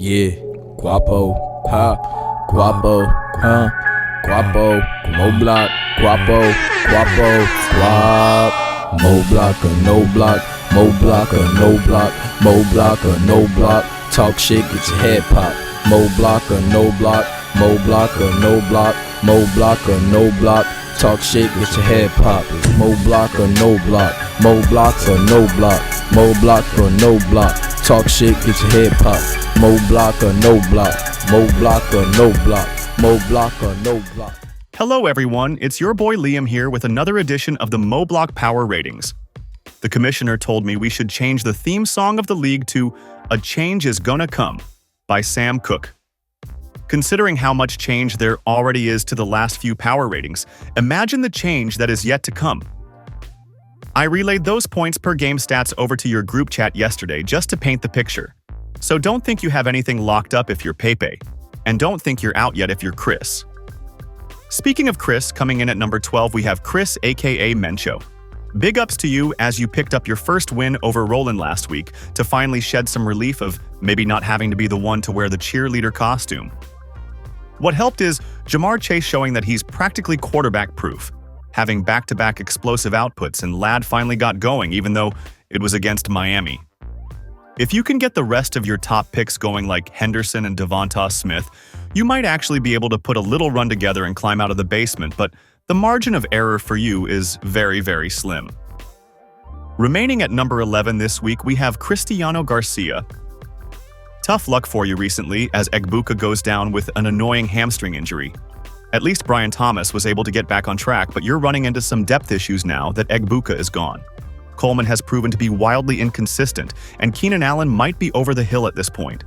Yeah, Guapo, ha, Guapo, huh, Guapo, MoBlock, Guapo, Guapo, Guap, MoBlock or no block, MoBlock or no block, MoBlock or no block, talk shit, get your head popped, MoBlock or no block, MoBlock or no block, MoBlock or no block, talk shit, get your head popped, MoBlock or no block, MoBlock or no block, MoBlock or no block, talk shit, get your head popped. MoBlock or no block, MoBlock or no block, MoBlock or no block. Hello everyone, it's your boy Liam here with another edition of the MoBlock Power Ratings. The commissioner told me we should change the theme song of the league to A Change Is Gonna Come by Sam Cooke. Considering how much change there already is to the last few power ratings, imagine the change that is yet to come. I relayed those points per game stats over to your group chat yesterday just to paint the picture. So don't think you have anything locked up if you're Pepe, and don't think you're out yet if you're Chris. Speaking of Chris, coming in at number 12 we have Chris aka Mencho. Big ups to you as you picked up your first win over Roland last week to finally shed some relief of maybe not having to be the one to wear the cheerleader costume. What helped is Jamar Chase showing that he's practically quarterback proof, having back-to-back explosive outputs, and Lad finally got going even though it was against Miami. If you can get the rest of your top picks going like Henderson and Devonta Smith, you might actually be able to put a little run together and climb out of the basement, but the margin of error for you is very, very slim. Remaining at number 11 this week, we have Cristiano Garcia. Tough luck for you recently as Egbuka goes down with an annoying hamstring injury. At least Brian Thomas was able to get back on track, but you're running into some depth issues now that Egbuka is gone. Coleman has proven to be wildly inconsistent, and Keenan Allen might be over the hill at this point.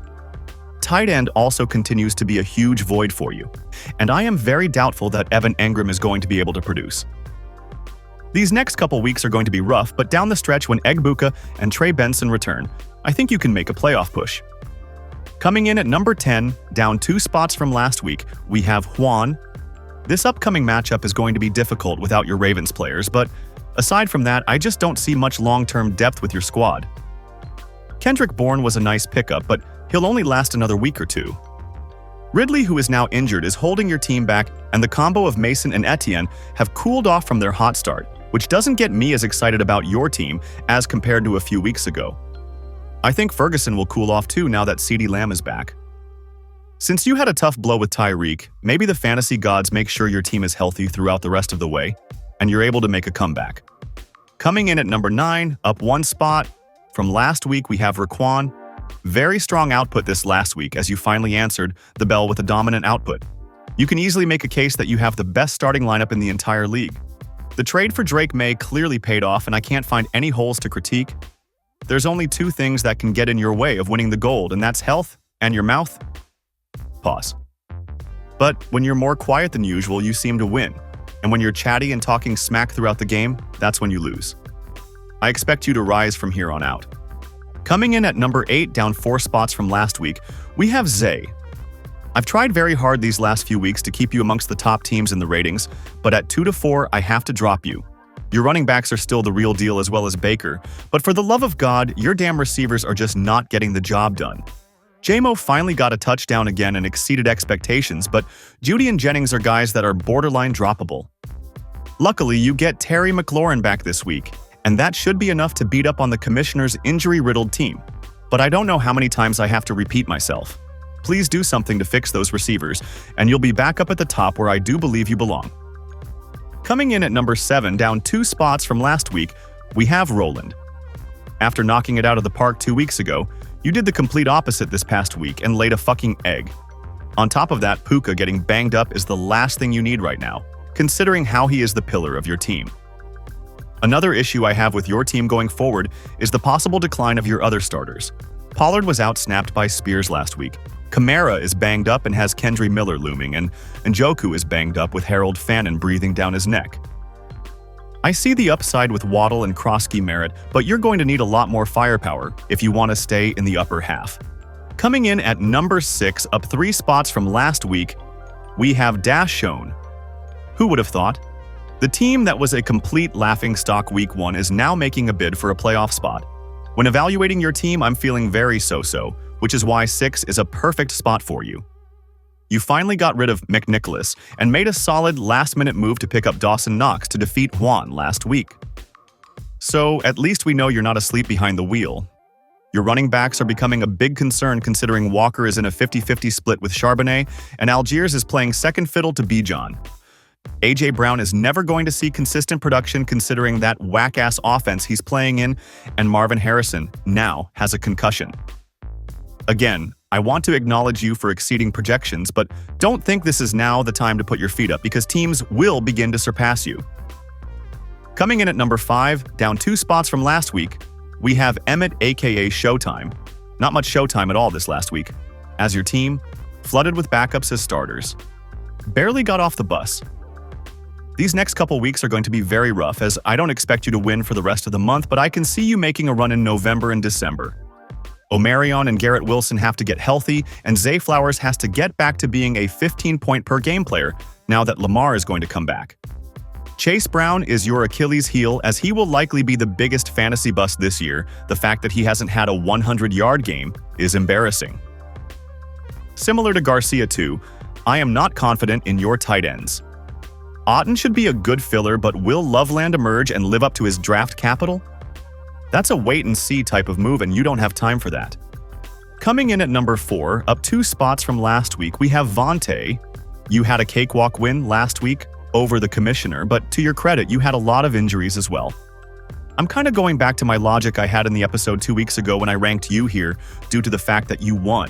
Tight end also continues to be a huge void for you, and I am very doubtful that Evan Engram is going to be able to produce. These next couple weeks are going to be rough, but down the stretch when Egbuka and Trey Benson return, I think you can make a playoff push. Coming in at number 10, down 2 spots from last week, we have Juan. This upcoming matchup is going to be difficult without your Ravens players, but aside from that, I just don't see much long-term depth with your squad. Kendrick Bourne was a nice pickup, but he'll only last another week or two. Ridley, who is now injured, is holding your team back, and the combo of Mason and Etienne have cooled off from their hot start, which doesn't get me as excited about your team as compared to a few weeks ago. I think Ferguson will cool off too now that CeeDee Lamb is back. Since you had a tough blow with Tyreek, maybe the fantasy gods make sure your team is healthy throughout the rest of the way, and you're able to make a comeback. Coming in at number 9, up 1 spot, from last week we have Raquan. Very strong output this last week as you finally answered the bell with a dominant output. You can easily make a case that you have the best starting lineup in the entire league. The trade for Drake May clearly paid off, and I can't find any holes to critique. There's only 2 things that can get in your way of winning the gold, and that's health and your mouth. Pause. But when you're more quiet than usual, you seem to win. And when you're chatty and talking smack throughout the game, that's when you lose. I expect you to rise from here on out. Coming in at number 8, down 4 spots from last week, we have Zay. I've tried very hard these last few weeks to keep you amongst the top teams in the ratings, but at 2 to 4, I have to drop you. Your running backs are still the real deal as well as Baker, but for the love of God, your damn receivers are just not getting the job done. J-Mo finally got a touchdown again and exceeded expectations, but Judy and Jennings are guys that are borderline droppable. Luckily, you get Terry McLaurin back this week, and that should be enough to beat up on the commissioner's injury-riddled team. But I don't know how many times I have to repeat myself. Please do something to fix those receivers, and you'll be back up at the top where I do believe you belong. Coming in at number 7, down 2 spots from last week, we have Roland. After knocking it out of the park 2 weeks ago, you did the complete opposite this past week and laid a fucking egg. On top of that, Puka getting banged up is the last thing you need right now, considering how he is the pillar of your team. Another issue I have with your team going forward is the possible decline of your other starters. Pollard was outsnapped by Spears last week. Kamara is banged up and has Kendry Miller looming, and Njoku is banged up with Harold Fannin breathing down his neck. I see the upside with Waddle and Kroski Merritt, but you're going to need a lot more firepower if you want to stay in the upper half. Coming in at number 6, up 3 spots from last week, we have Dashone. Who would have thought? The team that was a complete laughingstock week 1 is now making a bid for a playoff spot. When evaluating your team, I'm feeling very so-so, which is why 6 is a perfect spot for you. You finally got rid of McNicholas and made a solid last-minute move to pick up Dawson Knox to defeat Juan last week. So at least we know you're not asleep behind the wheel. Your running backs are becoming a big concern considering Walker is in a 50-50 split with Charbonnet and Algiers is playing second fiddle to Bijan. A.J. Brown is never going to see consistent production considering that whack-ass offense he's playing in, and Marvin Harrison now has a concussion. Again, I want to acknowledge you for exceeding projections, but don't think this is now the time to put your feet up because teams will begin to surpass you. Coming in at number 5, down 2 spots from last week, we have Emmett aka Showtime. Not much Showtime at all this last week, as your team, flooded with backups as starters, barely got off the bus. These next couple weeks are going to be very rough as I don't expect you to win for the rest of the month, but I can see you making a run in November and December. Omarion and Garrett Wilson have to get healthy, and Zay Flowers has to get back to being a 15-point-per-game player now that Lamar is going to come back. Chase Brown is your Achilles heel as he will likely be the biggest fantasy bust this year. The fact that he hasn't had a 100-yard game is embarrassing. Similar to Garcia too, I am not confident in your tight ends. Otten should be a good filler, but will Loveland emerge and live up to his draft capital? That's a wait-and-see type of move, and you don't have time for that. Coming in at number 4, up 2 spots from last week, we have Vontae. You had a cakewalk win last week over the commissioner, but to your credit, you had a lot of injuries as well. I'm kind of going back to my logic I had in the episode 2 weeks ago when I ranked you here due to the fact that you won.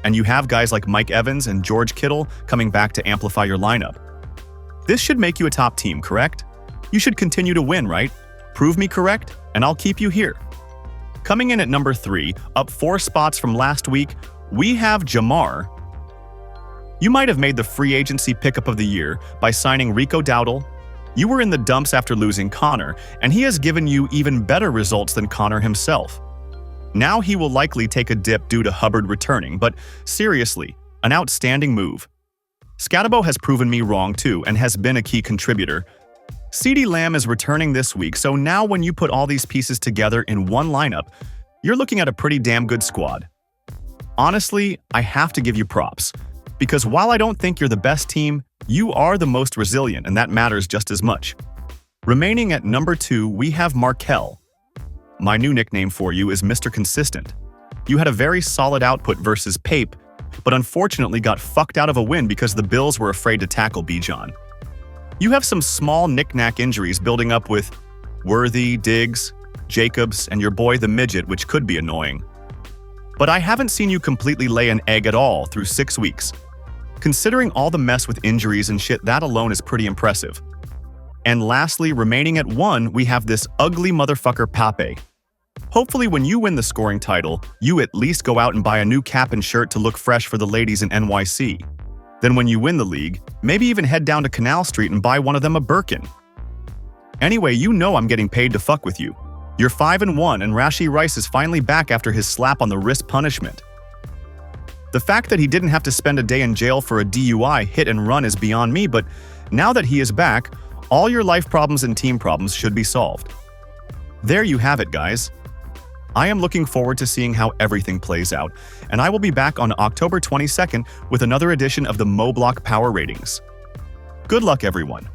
And you have guys like Mike Evans and George Kittle coming back to amplify your lineup. This should make you a top team, correct? You should continue to win, right? Prove me correct, and I'll keep you here. Coming in at number 3, up 4 spots from last week, we have Jamar. You might have made the free agency pickup of the year by signing Rico Dowdle. You were in the dumps after losing Connor, and he has given you even better results than Connor himself. Now he will likely take a dip due to Hubbard returning, but seriously, an outstanding move. Scatabo has proven me wrong too and has been a key contributor. CeeDee Lamb is returning this week, so now when you put all these pieces together in one lineup, you're looking at a pretty damn good squad. Honestly, I have to give you props, because while I don't think you're the best team, you are the most resilient, and that matters just as much. Remaining at number 2, we have Markel. My new nickname for you is Mr. Consistent. You had a very solid output versus Pape, but unfortunately got fucked out of a win because the Bills were afraid to tackle Bijan. You have some small knick-knack injuries building up with Worthy, Diggs, Jacobs, and your boy the Midget, which could be annoying. But I haven't seen you completely lay an egg at all through 6 weeks. Considering all the mess with injuries and shit, that alone is pretty impressive. And lastly, remaining at 1, we have this ugly motherfucker Pape. Hopefully when you win the scoring title, you at least go out and buy a new cap and shirt to look fresh for the ladies in NYC. Then when you win the league, maybe even head down to Canal Street and buy one of them a Birkin. Anyway, you know I'm getting paid to fuck with you. You're 5-1 and Rashee Rice is finally back after his slap on the wrist punishment. The fact that he didn't have to spend a day in jail for a DUI hit and run is beyond me, but now that he is back, all your life problems and team problems should be solved. There you have it, guys. I am looking forward to seeing how everything plays out, and I will be back on October 22nd with another edition of the MoBlock Power Ratings. Good luck, everyone.